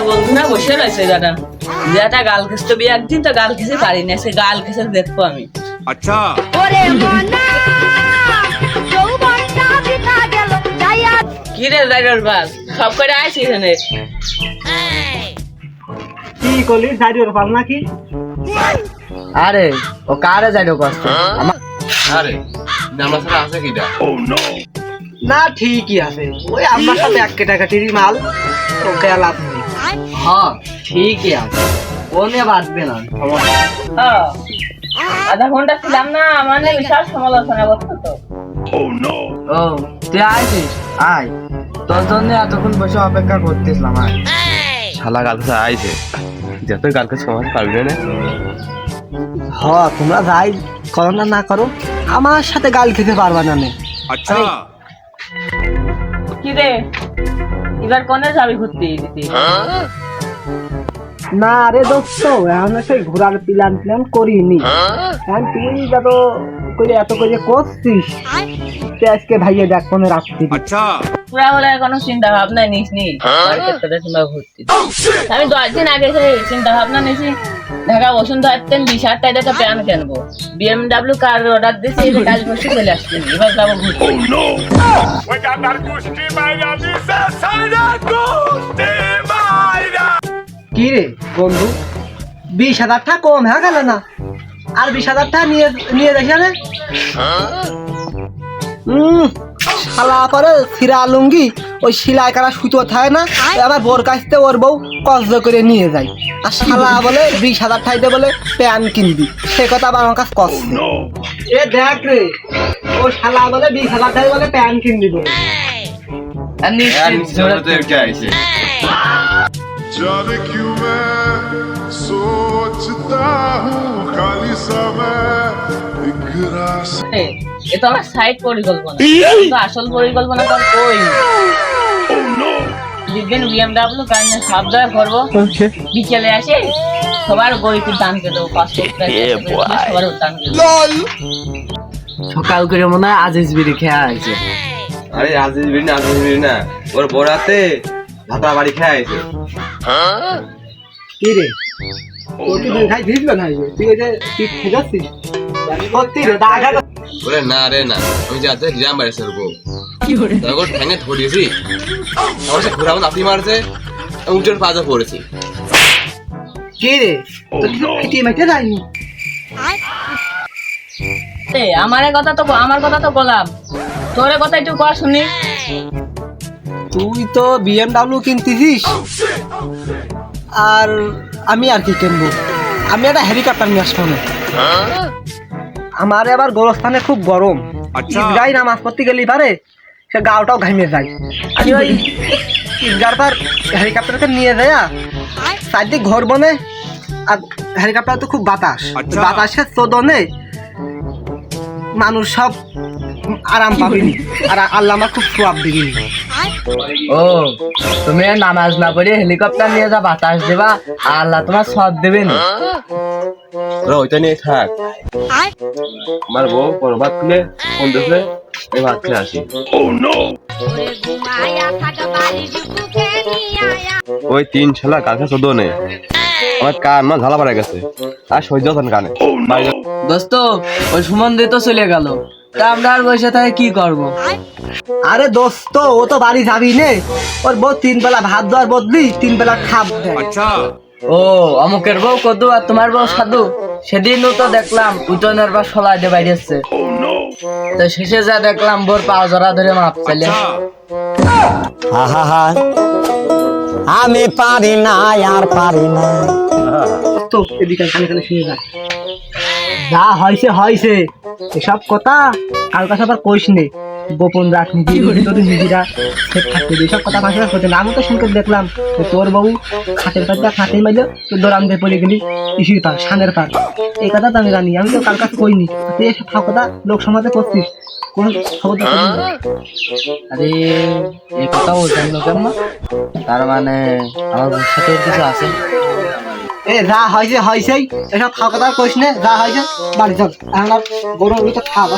বন্ধুরা বসে রয়েছে দাদা যেটা গাল খেতে বিয়ে একদিন তো গাল খেতে পারি না, সে গাল খেতে দেখবো আমি। আচ্ছা কি রে ড্রাইভার বাল সব করে আইছি এখানে কি করলি ড্রাইভার বাল নাকি? আরে ও কারে যাইলো কষ্ট আরে আমার সাথে আছে কিটা? না ঠিকই আছে, ওই আমার সাথে এক কেটাকাটির মাল, ওকে লাভ নেই। হ্যাঁ ঠিকই আছে, ও নিয়ে বাঁচবে না। আধা ঘন্টা ছিলাম না, মানে বিশাল সমালোচনা করতো তো। ও তুই আইছিস, আয়, তোর জন্য এতক্ষণ বসে অপেক্ষা করতেছিলাম। আয় শালা গাল কাছে আইছে, যত গাল কাছে সমাজ পারবে না। হ তোমরা যাই করো না না করো, আমার সাথে গাল খেতে পারবা না। আচ্ছা কি রে এবার কোনে যাবি ঘুরতে দিতে? না রে দোস্ত, এখন সেই ঘোরার প্ল্যান করিনি। এখন তুই যত করে এত করে করছিস, আজকে ভাইয়ে দেখ কোনে রাখছি। আচ্ছা পুরা বলে কোনো চিন্তা ভাবনা নিস নি ঘুরতে? আমি 10 দিন আগে সেই চিন্তা ভাবনা নিয়েছি, ঢাকা বসুন্ধরা 20,000 টাকা একটা প্যান কিনবো, BMW কার অর্ডার দিয়েছি, কাল বসে চলে আসছি, এবার যাবো ঘুরতে। কি রে বন্ধু, 20,000 টাকা কম হ্যাঁ গেল না? আর 20,000 টাকা নিয়ে দেখি না শালা পরে ফিরা লুঙ্গি ওই সেলাই করা সুতো থাকে না, আবার বোর কাছতে ওর বউ কষ্ট করে নিয়ে যায়, আর শালা বলে 20,000 টাকা বলে প্যান কিনবি, সে কথা আবার আমার কাছে কষ্ট। এ দেখ রে, ও শালা বলে 20,000 টাকা বলে প্যান কিনবি বলে। जाने क्यों मैं सोचता हूँ खाली समय एक रास्ता। এ তো আমার সাইড পরিকল্পনা, কিন্তু আসল পরিকল্পনা তো কই দিন BMW কার নিয়ে সব জায়গা করবো, বিকেলে আসে সবার গরিবের দান করে দেবো, 500 টাকা সবার দান করে দেবো। সকাল করে মনে হয় আজিজ বিড়ি খেয়া আছে। আরে আজিজ বিড়ি না, ওর বড়াতে ভাতা বাড়ি খেয়ে আইছে। কি রে ও তুই খাই দিস না, তুই ওই যে তুই খেয়েছিস সত্যি রে দাগা। ওরে না রে না, আমি যে আজকে হিরাম বাড়ি সরবো তখন ঠ্যাঙে ধরিয়েছি, আমার সে ঘোরাবো লাফি মারছে, উঁচুর পাজা পড়েছি। কি রে তোর ফিটিয়ে মেটে যায়নি? আমার কথা তো বললাম, তোর কথা একটু কর শুনি। তুই তো BMW কিনতেছিস, আর আমি আর কি কিনবো? আমি একটা হেলিকপ্টার নিয়ে আসবো না। আমার আবার গোরস্থানে খুব গরম, ঈদগাহ নামাজ পড়তে গেলি পারে সে গাওটাও ঘামিয়ে যায়। আমি ওই ঈদগার পর হেলিকপ্টারকে নিয়ে যায় চারদিক ঘর বনে, আর হেলিকপ্টার তো খুব বাতাস, বাতাসের চোদনে মানুষ সব আরাম পাবিনি, আর আল্লাহ আমার খুব সোয়াব দিবিনি। ও তুমি নামাজ না পড়ে হেলিকপ্টার নিয়ে যা বাতাস দেবা, আল্লাহ তোমার সব দেবে না। ওরা ওইটা নিয়ে থাক, আমার বউ ভাত খুলে ফোন দিয়েছে, এই ভাত খেয়ে আসি। ওই 3 শালা কালকে চোদনে আমার কান মা ঝালা পড়ে গেছে, আর সহ্য হচ্ছে না কানে। দোস্ত ওই সুমন দিয়ে তো চলে গেল, তা আমরা আর বসে থাকে কি করবো? আরে দোস্ত ও তো বাড়ি যাবি নে, ওর বউ 3 বেলা ভাত দেওয়ার বদলি 3 বেলা খাপ দেয়। আচ্ছা ও অমুকের বউ কদু আর তোমার বউ সাধু, সেদিনও তো দেখলাম উঠোনের বা সলাই দিয়ে বাইরে এসছে, তো শেষে যা দেখলাম বোর পাও জড়া ধরে মাপ চাইলে। আমি পারি না আর পারি না। তো এদিকে কানে কানে শুনে যা, যা হয়েছে হয়েছে, এসব কথা কার কাছে আবার কইস নে, গোপন রাখ, নিজেরা থাকতে এসব কথা ভাষা করতে না। আমি তো শুনতে দেখলাম তোর বউ খাটের পাশে খাটে মাইলে তোর দোরাম দিয়ে পড়ে গেলি ইসির পার সানের পার, এই কথা তো আমি জানি, আমি তো কার কাছে কইনি। তুই এসব কথা লোক সমাজে করছিস, কোন খবর? আরে এই কথা ও জানলো কেমন? তার মানে আমার বউর সাথে কিছু আছে। এ যা হয়েছে হয়েছেই, এসব খাওয়া কথা কইস নে, যা হয়েছে বাড়ি চল, এখন আর গরম খাওয়া